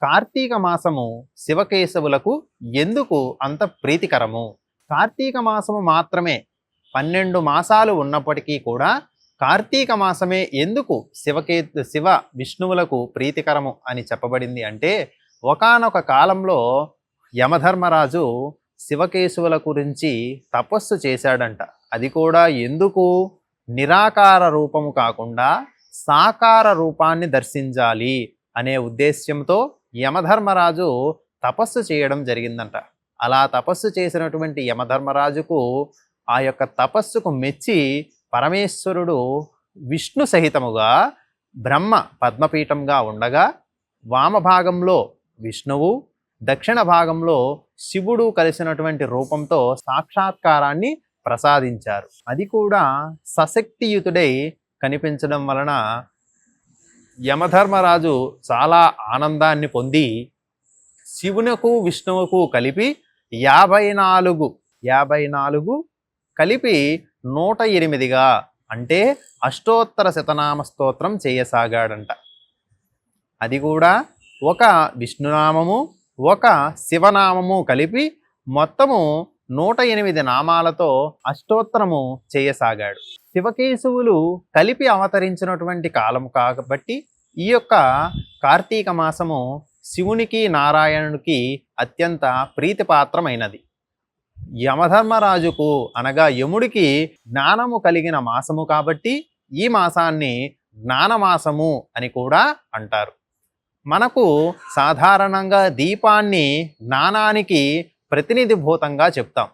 కార్తీక మాసము శివకేశవులకు ఎందుకు అంత ప్రీతికరము? కార్తీక మాసము మాత్రమే 12 మాసాలు ఉన్నప్పటికీ కూడా కార్తీక మాసమే ఎందుకు శివ విష్ణువులకు ప్రీతికరము అని చెప్పబడింది అంటే, ఒకానొక కాలంలో యమధర్మరాజు శివకేశవుల గురించి తపస్సు చేశాడంట. అది కూడా ఎందుకు? నిరాకార రూపము కాకుండా సాకార రూపాన్ని దర్శించాలి అనే ఉద్దేశ్యంతో యమధర్మరాజు తపస్సు చేయడం జరిగిందంట. అలా తపస్సు చేసినటువంటి యమధర్మరాజుకు ఆ యొక్క తపస్సుకు మెచ్చి పరమేశ్వరుడు విష్ణు సహితముగా బ్రహ్మ పద్మపీఠంగా ఉండగా వామభాగంలో విష్ణువు, దక్షిణ భాగంలో శివుడు కలిసినటువంటి రూపంతో సాక్షాత్కారాన్ని ప్రసాదించారు. అది కూడా సశక్తియుతుడై కనిపించడం వలన యమధర్మరాజు చాలా ఆనందాన్ని పొంది శివునకు విష్ణువుకు కలిపి 54 కలిపి 108గా అంటే అష్టోత్తర శతనామ స్తోత్రం చేయసాగాడంట. అది కూడా ఒక విష్ణునామము ఒక శివనామము కలిపి మొత్తము 108 నామాలతో అష్టోత్తరము చేయసాగాడు. శివకేశవులు కలిపి అవతరించినటువంటి కాలం కాబట్టి ఈ యొక్క కార్తీక మాసము శివునికి నారాయణునికి అత్యంత ప్రీతిపాత్రమైనది. యమధర్మరాజుకు అనగా యముడికి జ్ఞానము కలిగిన మాసము కాబట్టి ఈ మాసాన్ని జ్ఞానమాసము అని కూడా అంటారు. మనకు సాధారణంగా దీపాన్ని జ్ఞానానికి ప్రతినిధిభూతంగా చెప్తాం.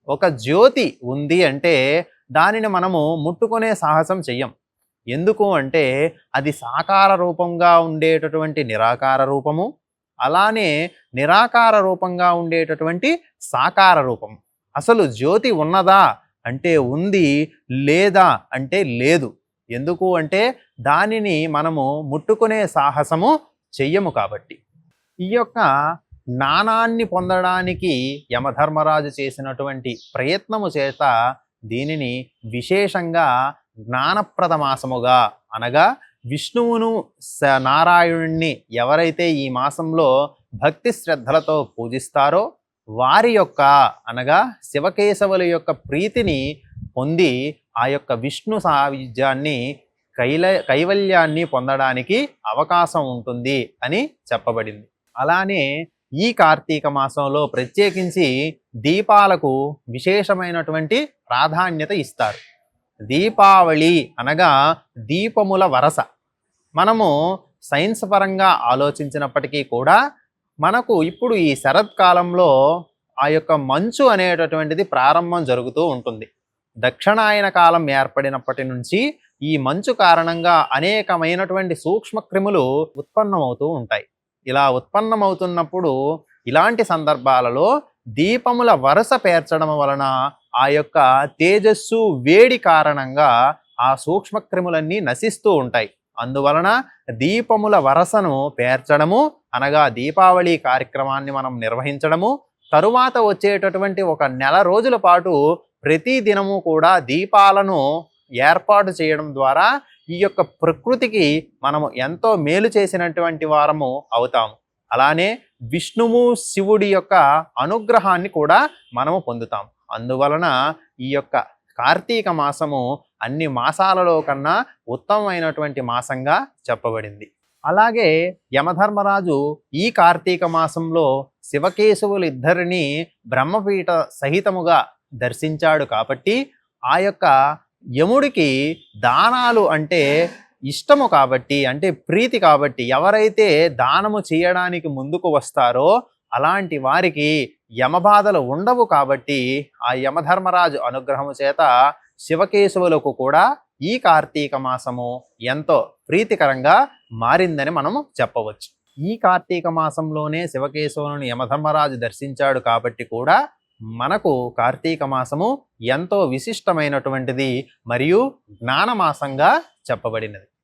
ఒక జ్యోతి ఉంది అంటే దానిని మనము ముట్టుకునే సాహసం చెయ్యం. ఎందుకు అంటే అది సాకార రూపంగా ఉండేటటువంటి నిరాకార రూపము, అలానే నిరాకార రూపంగా ఉండేటటువంటి సాకార రూపము. అసలు జ్యోతి ఉన్నదా అంటే ఉంది, లేదా అంటే లేదు. ఎందుకు అంటే దానిని మనము ముట్టుకునే సాహసము చెయ్యము కాబట్టి. ఈ యొక్క జ్ఞానాన్ని పొందడానికి యమధర్మరాజు చేసినటువంటి ప్రయత్నము చేత దీనిని విశేషంగా జ్ఞానప్రద మాసముగా అనగా విష్ణువును నారాయణుణ్ణి ఎవరైతే ఈ మాసంలో భక్తి శ్రద్ధలతో పూజిస్తారో వారి యొక్క అనగా శివకేశవుల యొక్క ప్రీతిని పొంది ఆ యొక్క విష్ణు సాయుధ్యాన్ని కైవల్యాన్ని పొందడానికి అవకాశం ఉంటుంది అని చెప్పబడింది. అలానే ఈ కార్తీక మాసంలో ప్రత్యేకించి దీపాలకు విశేషమైనటువంటి ప్రాధాన్యత ఇస్తారు. దీపావళి అనగా దీపముల వరస. మనము సైన్స్ పరంగా ఆలోచించినప్పటికీ కూడా మనకు ఇప్పుడు ఈ శరత్కాలంలో ఆ యొక్క మంచు అనేటటువంటిది ప్రారంభం జరుగుతూ ఉంటుంది. దక్షిణాయన కాలం ఏర్పడినప్పటి నుంచి ఈ మంచు కారణంగా అనేకమైనటువంటి సూక్ష్మక్రిములు ఉత్పన్నమవుతూ ఉంటాయి. ఇలా ఉత్పన్నమవుతున్నప్పుడు ఇలాంటి సందర్భాలలో దీపముల వరుస పేర్చడం వలన ఆ యొక్క తేజస్సు వేడి కారణంగా ఆ సూక్ష్మక్రిములన్నీ నశిస్తూ ఉంటాయి. అందువలన దీపముల వరసను పేర్చడము అనగా దీపావళి కార్యక్రమాన్ని మనం నిర్వహించడము, తరువాత వచ్చేటటువంటి ఒక నెల రోజుల పాటు ప్రతి దినము కూడా దీపాలను ఏర్పాటు చేయడం ద్వారా ఈ యొక్క ప్రకృతికి మనము ఎంతో మేలు చేసినటువంటి వారము అవుతాము. అలానే విష్ణువు శివుడి యొక్క అనుగ్రహాన్ని కూడా మనము పొందుతాం. అందువలన ఈ యొక్క కార్తీక మాసము అన్ని మాసాలలో కన్నా ఉత్తమమైనటువంటి మాసంగా చెప్పబడింది. అలాగే యమధర్మరాజు ఈ కార్తీక మాసంలో శివకేశవులు ఇద్దరిని బ్రహ్మపీఠ సహితముగా దర్శించాడు కాబట్టి ఆ యొక్క యముడికి దానాలు అంటే ఇష్టము కాబట్టి, అంటే ప్రీతి కాబట్టి ఎవరైతే దానము చేయడానికి ముందుకు వస్తారో అలాంటి వారికి యమబాధలు ఉండవు కాబట్టి ఆ యమధర్మరాజు అనుగ్రహము చేత శివకేశవులకు కూడా ఈ కార్తీక మాసము ఎంతో ప్రీతికరంగా మారిందని మనము చెప్పవచ్చు. ఈ కార్తీక మాసంలోనే శివకేశవులను యమధర్మరాజు దర్శించాడు కాబట్టి కూడా మనకు కార్తీక మాసము ఎంతో విశిష్టమైనటువంటిది మరియు జ్ఞానమాసంగా చెప్పబడినది.